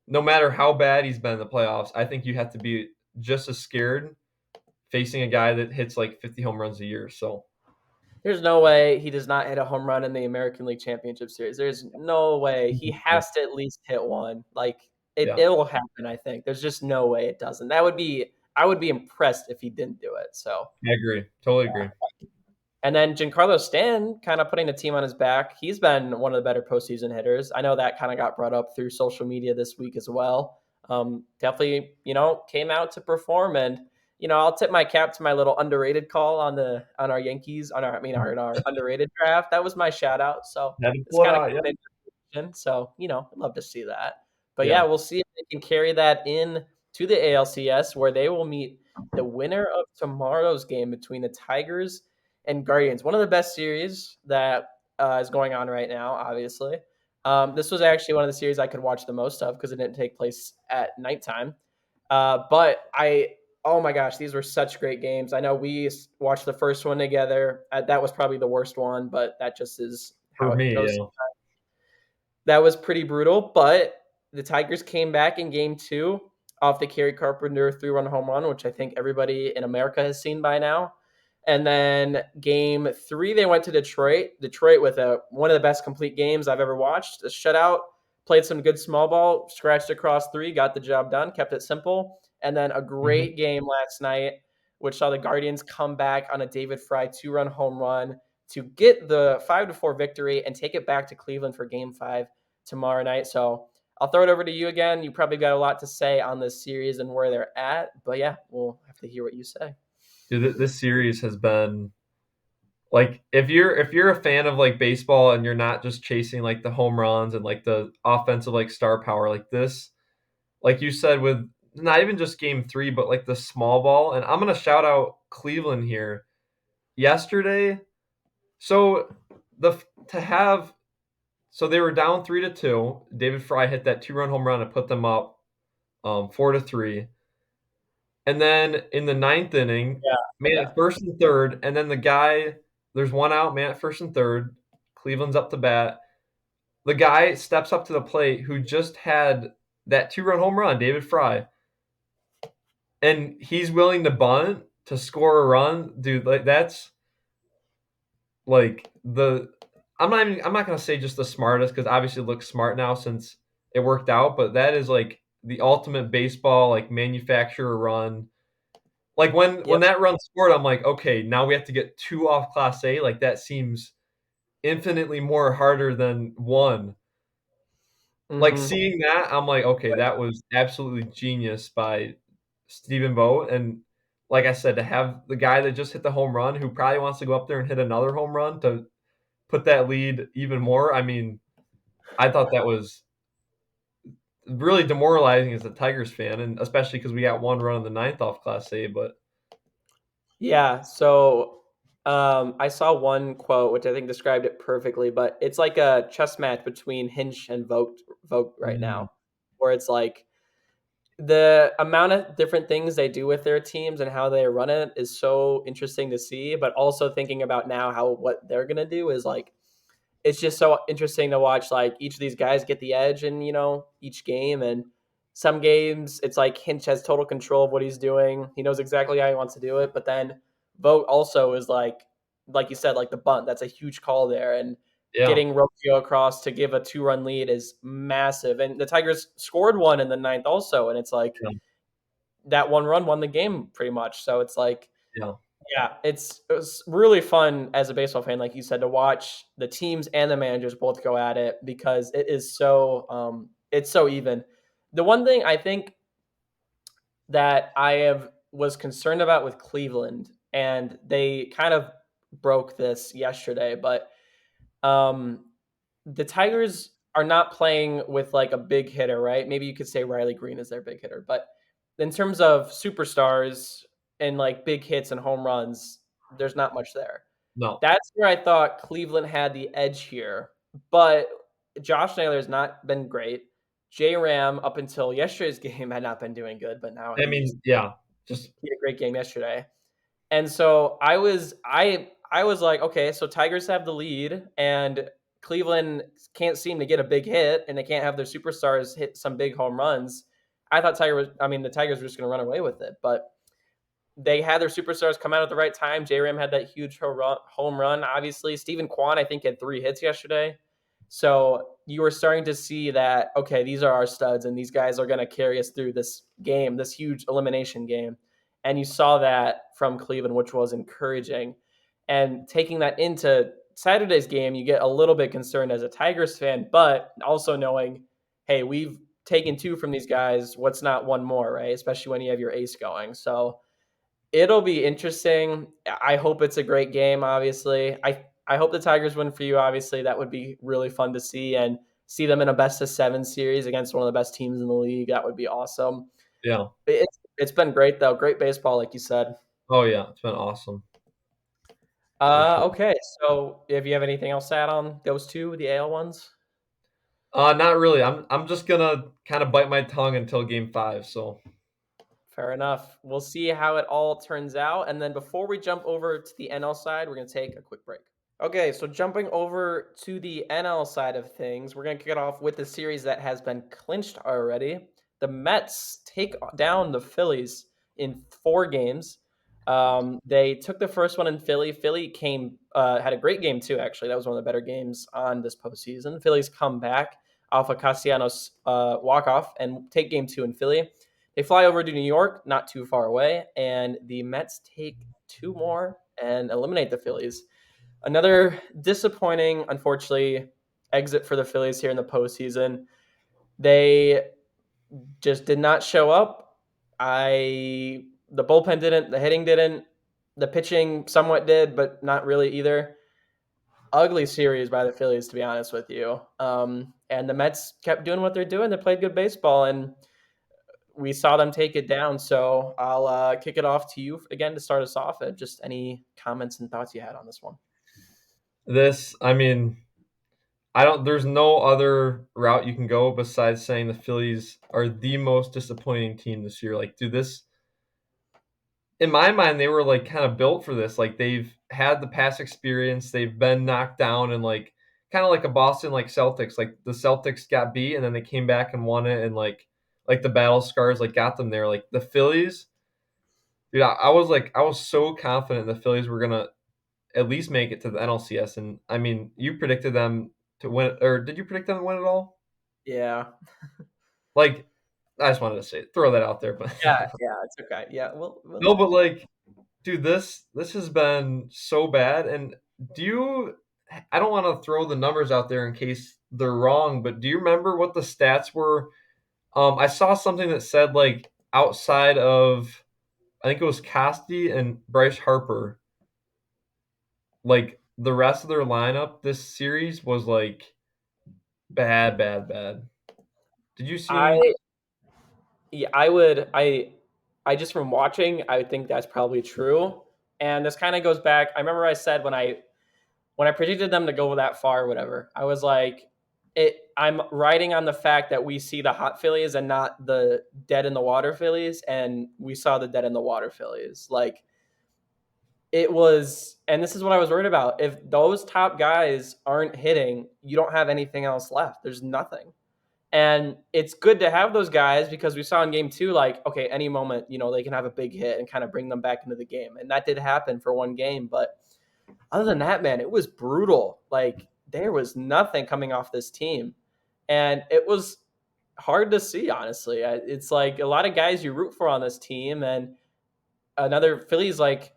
no matter how bad he's been in the playoffs, I think you have to be just as scared facing a guy that hits like 50 home runs a year. So There's no way he does not hit a home run in the American League Championship Series. There's no way he has to at least hit one. Like yeah, it'll happen. I think there's just no way it doesn't. That would be I would be impressed if he didn't do it. So I agree. Totally agree. and then Giancarlo Stanton kind of putting the team on his back. He's been one of the better postseason hitters. I know that kind of got brought up through social media this week as well. Definitely, came out to perform, and I'll tip my cap to my little underrated call on our Yankees on our I mean our underrated draft. That was my shout out. So Had to it's pull it kind of out. Yeah, coming. So I'd love to see that. But yeah, yeah. we'll see if they can carry that in to the ALCS where they will meet the winner of tomorrow's game between the Tigers and Guardians. One of the best series that is going on right now, obviously. This was actually one of the series I could watch the most of because it didn't take place at nighttime. Oh my gosh, these were such great games. I know we watched the first one together. That was probably the worst one, but that just is For how it me, goes. yeah. That was pretty brutal, but the Tigers came back in game two off the Kerry Carpenter 3-run home run, which I think everybody in America has seen by now. And then game three, they went to Detroit. Detroit with one of the best complete games I've ever watched. A shutout, played some good small ball, scratched across three, got the job done, kept it simple. And then a Hmm. great game last night, which saw the Guardians come back on a David Fry 2-run home run to get the 5-4 victory and take it back to Cleveland for game five tomorrow night. So I'll throw it over to you again. You probably got a lot to say on this series and where they're at. But yeah, we'll have to hear what you say. Dude, this series has been like if you're a fan of like baseball and you're not just chasing like the home runs and like the offensive like star power like this, like you said with not even just game three, but like the small ball. And I'm gonna shout out Cleveland here. Yesterday, so the to have so they were down 3-2. David Fry hit that 2-run home run and put them up 4-3. And then in the ninth inning, Yeah, man yeah. at first and third, and then there's one out, man at first and third. Cleveland's up to bat. the guy steps up to the plate who just had that 2-run home run, David Fry, and he's willing to bunt to score a run, dude. Like that's like the I'm not gonna say just the smartest because obviously it looks smart now since it worked out, but that is like the ultimate baseball like manufacturer run. Like when Yep. that run scored, I'm like, okay, now we have to get two off Class A. Like that seems infinitely more harder than one. Like Hmm. seeing that, I'm like, okay, that was absolutely genius by Stephen Vogt. And like I said, to have the guy that just hit the home run who probably wants to go up there and hit another home run to put that lead even more. I mean, I thought that was really demoralizing as a Tigers fan, and especially because we got one run in the ninth off Class A. But Yeah. So I saw one quote which I think described it perfectly, but it's like a chess match between Hinch and Vogt right mm, now, where it's like the amount of different things they do with their teams and how they run it is so interesting to see. But also thinking about now how what they're gonna do is like it's just so interesting to watch like each of these guys get the edge in each game. And some games it's like Hinch has total control of what he's doing, he knows exactly how he wants to do it, but then Vogt also is like you said, like the bunt, that's a huge call there, and yeah, getting Rocchio across to give a 2-run lead is massive. And the Tigers scored one in the ninth also, and it's like yeah, that one run won the game pretty much. So it's like, yeah, yeah, it was really fun as a baseball fan, like you said, to watch the teams and the managers both go at it because it is so it's so even. The one thing I think that I have was concerned about with Cleveland, and they kind of broke this yesterday, but um, the Tigers are not playing with like a big hitter, right? Maybe you could say Riley Green is their big hitter, but in terms of superstars and like big hits and home runs, there's not much there. no. That's where I thought Cleveland had the edge here, but Josh Naylor has not been great. J Ram up until yesterday's game had not been doing good, but now I mean, yeah, just he had a great game yesterday. And so I was like, okay, so Tigers have the lead and Cleveland can't seem to get a big hit and they can't have their superstars hit some big home runs. I mean the Tigers were just going to run away with it, but they had their superstars come out at the right time. J Ram had that huge home run. Obviously, Stephen Kwan I think had 3 hits yesterday. So you were starting to see that okay, these are our studs, and these guys are going to carry us through this game, this huge elimination game. And you saw that from Cleveland, which was encouraging. And taking that into Saturday's game, you get a little bit concerned as a Tigers fan, but also knowing, hey, we've taken 2 from these guys. What's not one more, right? Especially when you have your ace going. So it'll be interesting. I hope it's a great game, obviously. I hope the Tigers win for you, obviously. That would be really fun to see and see them in a best of 7 series against one of the best teams in the league. That would be awesome. yeah. It's been great though. Great baseball, like you said. Oh yeah, it's been awesome for sure. Okay. So if you have anything else to add on those two, the AL ones? Not really. I'm just gonna kind of bite my tongue until Game 5. So Fair enough. We'll see how it all turns out. And then before we jump over to the NL side, we're going to take a quick break. Okay, so jumping over to the NL side of things, we're going to kick it off with the series that has been clinched already. The Mets take down the Phillies in 4 games. They took the first one in Philly. Philly had a great game too. Actually, that was one of the better games on this postseason. Phillies come back off a Castellanos walk off and take game 2 in Philly. They fly over to New York, not too far away, and the Mets take 2 more and eliminate the Phillies. Another disappointing, unfortunately, exit for the Phillies here in the postseason. They just did not show up. The bullpen didn't, the hitting didn't, the pitching somewhat did, but not really either. Ugly series by the Phillies, to be honest with you. And the Mets kept doing what they're doing. They played good baseball, and we saw them take it down. So I'll kick it off to you again to start us off. Just any comments and thoughts you had on this one. I mean, I don't. There's no other route you can go besides saying the Phillies are the most disappointing team this year. Like, dude, this in my mind, they were like kind of built for this. Like, they've had the past experience. They've been knocked down and like kind of like a Boston like Celtics. Like the Celtics got beat and then they came back and won it, and like the battle scars like got them there. Like the Phillies, dude, I was so confident the Phillies were gonna at least make it to the NLCS, and I mean, you predicted them to win, or did you predict them to win it all? Yeah. Like, I just wanted to say, throw that out there, but Yeah, yeah, it's okay. Yeah, we'll no, but like, dude, this has been so bad. And do you? I don't want to throw the numbers out there in case they're wrong, but do you remember what the stats were? I saw something that said like outside of I think it was Casty and Bryce Harper, like the rest of their lineup this series was like bad, bad, bad. Did you see any? I yeah, I just from watching, I would think that's probably true. And this kind of goes back. I remember I said when I predicted them to go that far, or whatever, I was like, I'm riding on the fact that we see the hot Phillies and not the dead in the water Phillies, and we saw the dead in the water Phillies. Like it was, and this is what I was worried about. If those top guys aren't hitting, you don't have anything else left. There's nothing. And it's good to have those guys because we saw in game two, like, okay, any moment, they can have a big hit and kind of bring them back into the game. And that did happen for one game. But other than that, man, it was brutal. Like, there was nothing coming off this team. And it was hard to see, honestly. It's like a lot of guys you root for on this team. And another Phillies, like,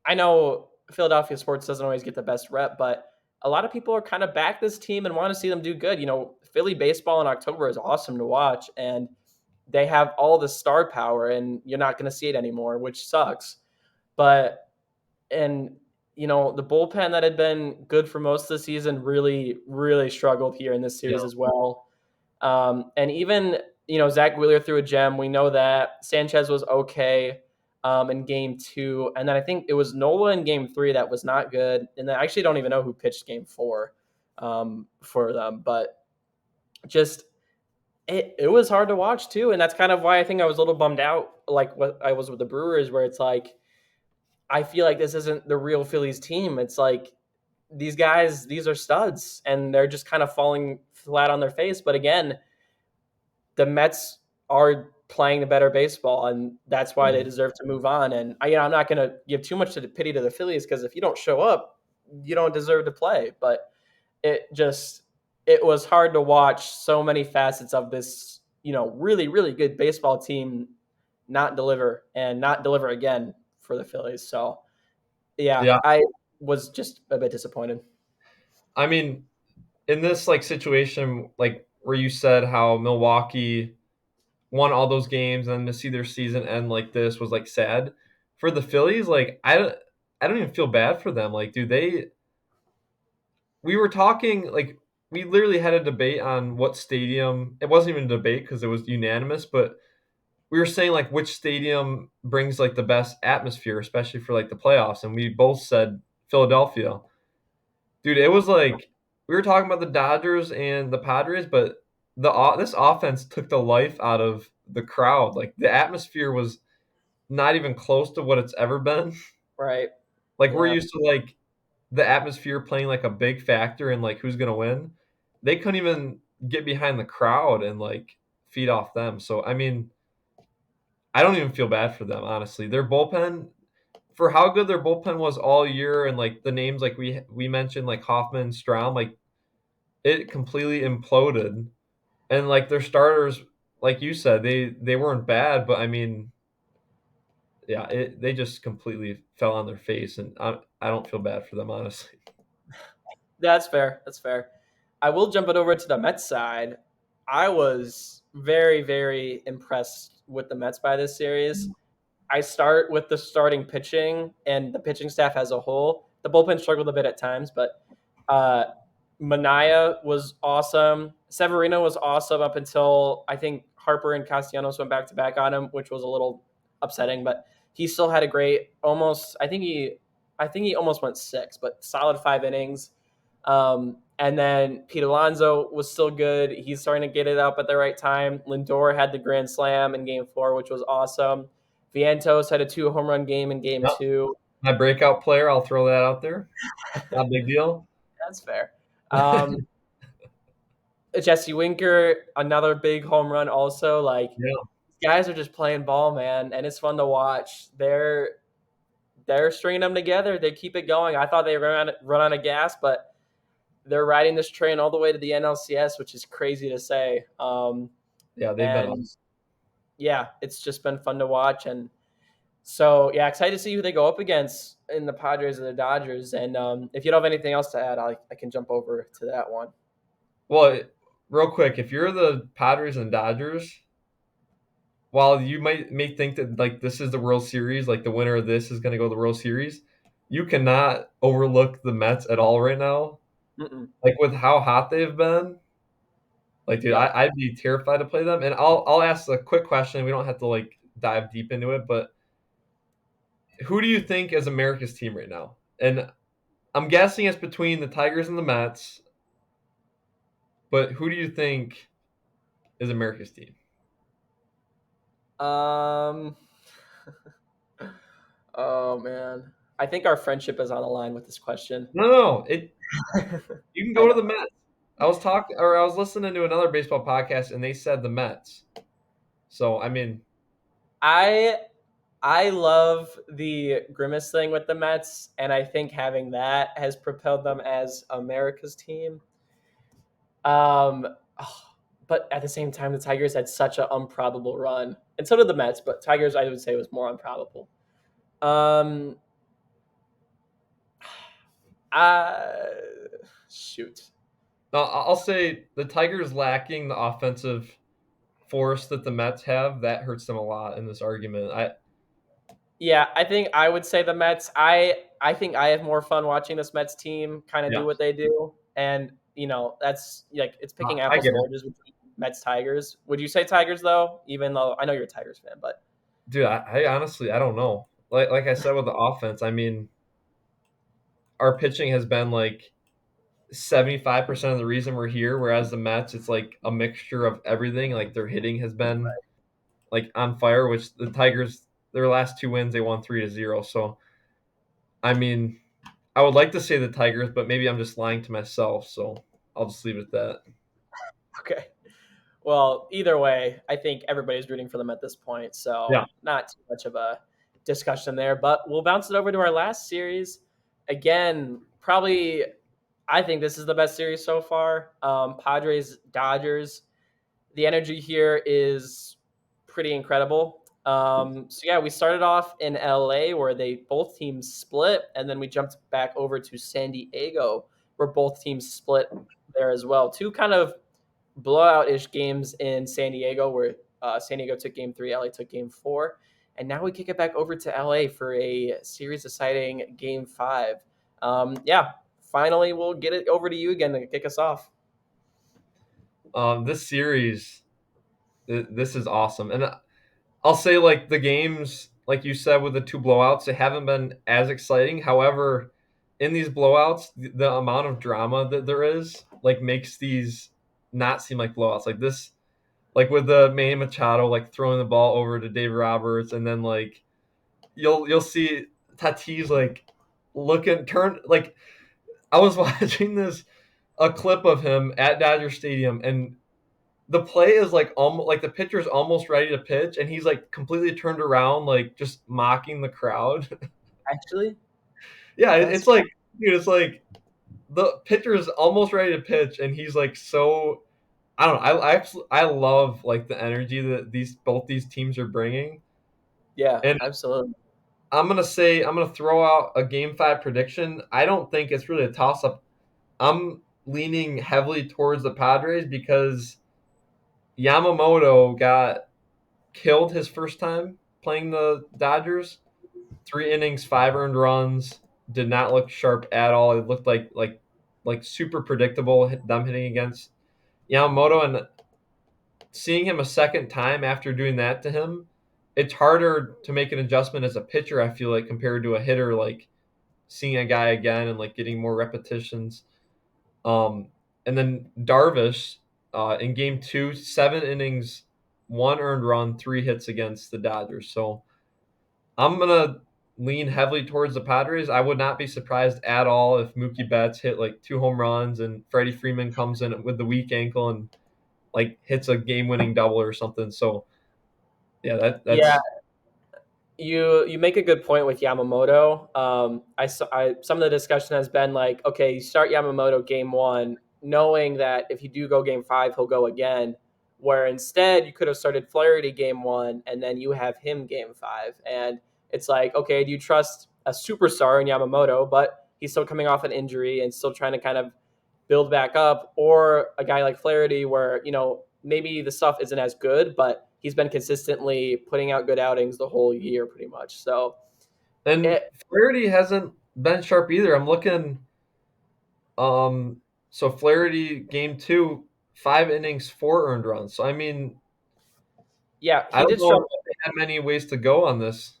I know Philadelphia sports doesn't always get the best rep, but a lot of people are kind of back this team and want to see them do good. Philly baseball in October is awesome to watch, and they have all the star power, and you're not going to see it anymore, which sucks. But and the bullpen that had been good for most of the season really, really struggled here in this series Yeah, as well. And even Zach Wheeler threw a gem. We know that Sanchez was okay in game two, and then I think it was Nola in game three that was not good. And then I actually don't even know who pitched game four for them, but just it was hard to watch too, and that's kind of why I think I was a little bummed out, like what I was with the Brewers, where it's like I feel like this isn't the real Phillies team. It's like these guys, these are studs, and they're just kind of falling flat on their face. But again, the Mets are playing the better baseball, and that's why they deserve to move on. And I'm not going to give too much to the pity to the Phillies because if you don't show up, you don't deserve to play. But it was hard to watch so many facets of this, really, really good baseball team not deliver and not deliver again for the Phillies. So yeah, yeah. I was just a bit disappointed. I mean, in this like situation, like where you said how Milwaukee won all those games, and then to see their season end like this was like sad for the Phillies. Like I don't even feel bad for them. Like, dude, we were talking like we literally had a debate on what stadium. It wasn't even a debate because it was unanimous, but we were saying like which stadium brings like the best atmosphere, especially for like the playoffs, and we both said Philadelphia. Dude, it was like we were talking about the Dodgers and the Padres, but this offense took the life out of the crowd. Like the atmosphere was not even close to what it's ever been. Right. Like we're Yeah. used to like the atmosphere playing like a big factor in like who's gonna win. They couldn't even get behind the crowd and like feed off them. So I mean, I don't even feel bad for them, honestly. Their bullpen, for how good their bullpen was all year, and like the names like we mentioned, like Hoffman, Strahm, like it completely imploded. And like their starters, like you said, they weren't bad, but I mean, yeah, they just completely fell on their face, and I don't feel bad for them, honestly. That's fair. That's fair. I will jump it over to the Mets side. I was very, very impressed with the Mets by this series. I start with the starting pitching and the pitching staff as a whole. The bullpen struggled a bit at times, but uh, Mania was awesome. Severino was awesome up until I think Harper and Castellanos went back to back on him, which was a little upsetting. But he still had a great almost. I think he almost went six, but solid 5 innings. And then Pete Alonso was still good. He's starting to get it up at the right time. Lindor had the grand slam in game four, which was awesome. Vientos had a 2 home run game in game Yep. two. My breakout player, I'll throw that out there. Not a big deal. That's fair. Um, Jesse Winker, another big home run. Also, like Yeah. these guys are just playing ball, man, and it's fun to watch. They're stringing them together. They keep it going. I thought they run out of gas, but they're riding this train all the way to the NLCS, which is crazy to say. Yeah, they've been And awesome. yeah, it's just been fun to watch. And so, yeah, excited to see who they go up against in the Padres or the Dodgers. And if you don't have anything else to add, I can jump over to that one. Well, real quick, if you're the Padres and Dodgers, while you may think that like this is the World Series, like the winner of this is going to go to the World Series, you cannot overlook the Mets at all right now. Mm-mm. Like with how hot they've been, like dude, Yep. I'd be terrified to play them. And I'll ask a quick question. We don't have to like dive deep into it, but who do you think is America's team right now? And I'm guessing it's between the Tigers and the Mets, but who do you think is America's team? Um. Oh man, I think our friendship is on the line with this question. No. It You can I go to know. the Mets. I was listening to another baseball podcast and they said the Mets. So I mean, I I love the grimace thing with the Mets, and I think having that has propelled them as America's team. Um, oh, but at the same time, the Tigers had such an improbable run, and so did the Mets. But Tigers, I would say, was more improbable. Um, uh, shoot. no, I'll say the Tigers lacking the offensive force that the Mets have, that hurts them a lot in this argument. Yeah, I think I would say the Mets. I think I have more fun watching this Mets team kind of do Yeah, what they do, and that's like it's picking I apples get and it, oranges between Mets Tigers. Would you say Tigers though? Even though I know you're a Tigers fan, but dude. I honestly I don't know. Like I said with the offense, I mean, our pitching has been like 75% of the reason we're here, whereas the Mets, it's like a mixture of everything. Like their hitting has been like on fire, which the Tigers, their last two wins, they won 3-0. So I mean, I would like to say the Tigers, but maybe I'm just lying to myself. So I'll just leave it at that. okay. Well, either way, I think everybody's rooting for them at this point, so Yeah. not too much of a discussion there. But we'll bounce it over to our last series. Again, probably I think this is the best series so far. Padres Dodgers. The energy here is pretty incredible. So yeah, we started off in LA where they both teams split, and then we jumped back over to San Diego where both teams split there as well. Two kind of blowout-ish games in San Diego where San Diego took game three, LA took game four. And now we kick it back over to LA for a series deciding game five. Yeah, finally we'll get it over to you again to kick us off. This series, this is awesome. And I'll say, like, the games, like you said, with the two blowouts, they haven't been as exciting. However, in these blowouts, the amount of drama that there is, like, makes these not seem like blowouts. Like this, like with the Manny Machado, like throwing the ball over to Dave Roberts, and then like you'll see Tatis like looking turn like I was watching this a clip of him at Dodger Stadium, and the play is like almost like the pitcher's almost ready to pitch, and he's like completely turned around, like just mocking the crowd. Actually, Yeah, that's it's like dude, it's like the pitcher's almost ready to pitch, and he's like so I don't know. I love like the energy that both these teams are bringing, yeah, and absolutely. I'm gonna throw out a game five prediction. I don't think it's really a toss up. I'm leaning heavily towards the Padres because Yamamoto got killed his first time playing the Dodgers. 3 innings, 5 earned runs. Did not look sharp at all. It looked like super predictable. Them hitting against Yamamoto, and seeing him a second time after doing that to him, it's harder to make an adjustment as a pitcher. I feel like compared to a hitter, like seeing a guy again and like getting more repetitions. Um, and then Darvish in game two, 7 innings, 1 earned run, 3 hits against the Dodgers. So I'm gonna lean heavily towards the Padres. I would not be surprised at all if Mookie Betts hit like 2 home runs and Freddie Freeman comes in with the weak ankle and like hits a game-winning double or something. So yeah, Yeah, that's you make a good point with Yamamoto. Some of the discussion has been like, okay, you start Yamamoto game one, knowing that if you do go game five, he'll go again. Where instead you could have started Flaherty game one and then you have him game five. And it's like, okay, do you trust a superstar in Yamamoto, but he's still coming off an injury and still trying to kind of build back up, or a guy like Flaherty where, maybe the stuff isn't as good, but he's been consistently putting out good outings the whole year pretty much. So and it, Flaherty hasn't been sharp either. I'm looking so Flaherty game 2, 5 innings, 4 earned runs. So I mean, yeah, I he don't did know struggle. if they have many ways to go on this.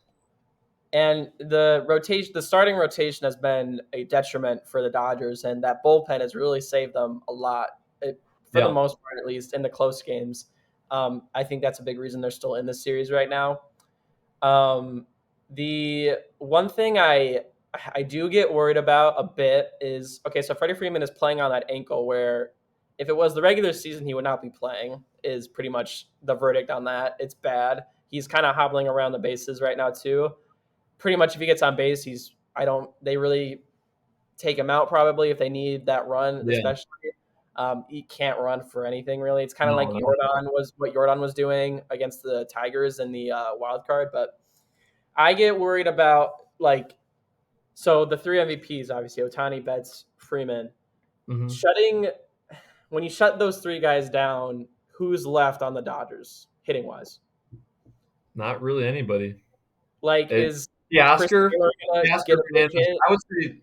And the starting rotation has been a detriment for the Dodgers, and that bullpen has really saved them a lot, for the Yeah. most part, at least in the close games. I think that's a big reason they're still in this series right now. Um, the one thing I do get worried about a bit is, okay, so Freddie Freeman is playing on that ankle where if it was the regular season he would not be playing, is pretty much the verdict on that. It's bad. He's kind of hobbling around the bases right now too. Pretty much if he gets on base, they really take him out probably if they need that run, Yeah. especially. He can't run for anything really. It's kind of like No, not at all. Jordan was doing against the Tigers in the wild card. But I get worried about, like, so the three MVPs, obviously Otani, Betts, Freeman, Mhm. shutting when you shut those three guys down, who's left on the Dodgers hitting wise? Not really anybody. Like, It is Chris Teoscar Taylor gonna Teoscar, get a big Hernandez. hit? I would say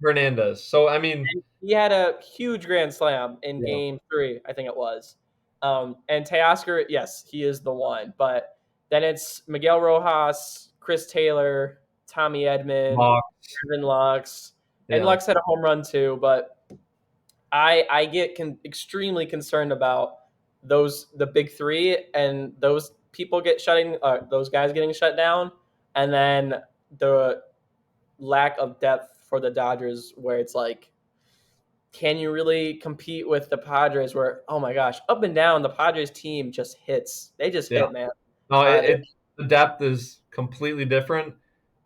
Hernandez. So I mean, He had a huge grand slam in yeah, game three, I think it was. And Teoscar, yes, he is the one. But then it's Miguel Rojas, Chris Taylor, Tommy Edman, Hawks. Irvin Lux, and Yeah. Lux had a home run too. But I get extremely concerned about the big three, and those guys getting shut down, and then the lack of depth for the Dodgers, where it's like, can you really compete with the Padres? Where, oh my gosh, up and down, the Padres team just hits. They just Yeah. hit, man. No, They're the depth is completely different,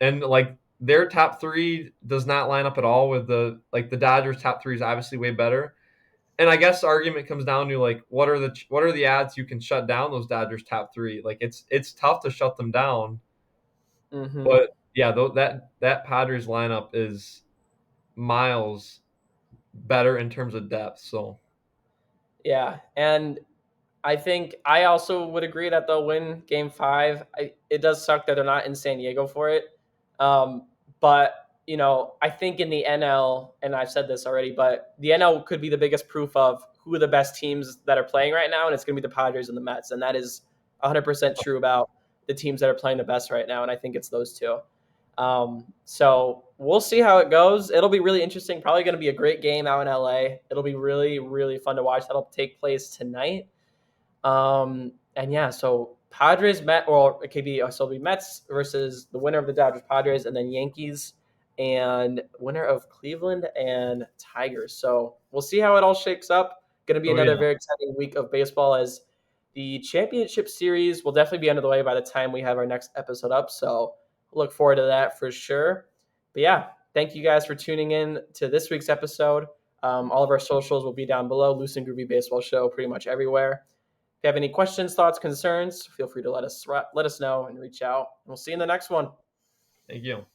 and like their top three does not line up at all with the Dodgers top three is obviously way better. And I guess the argument comes down to like what are the odds you can shut down those Dodgers top three? Like it's tough to shut them down, hmm but yeah, that Padres lineup is miles better in terms of depth. So yeah, and I think I also would agree that they'll win Game Five. It does suck that they're not in San Diego for it, but I think in the NL, and I've said this already, but the NL could be the biggest proof of who are the best teams that are playing right now, and it's going to be the Padres and the Mets, and that is 100% true about the teams that are playing the best right now, and I think it's those two. So we'll see how it goes. It'll be really interesting. Probably going to be a great game out in LA. It'll be really, really fun to watch. That'll take place tonight. And yeah, so Padres Met, or it could be so it'll be Mets versus the winner of the Dodgers Padres, and then Yankees and winner of Cleveland and Tigers. So we'll see how it all shakes up. Going to be oh yeah, another very exciting week of baseball, as the championship series will definitely be under the way by the time we have our next episode up. So look forward to that for sure. But yeah, thank you guys for tuning in to this week's episode. All of our socials will be down below. Loose and Groovy Baseball Show, pretty much everywhere. If you have any questions, thoughts, concerns, feel free to let us know and reach out. We'll see you in the next one. thank you.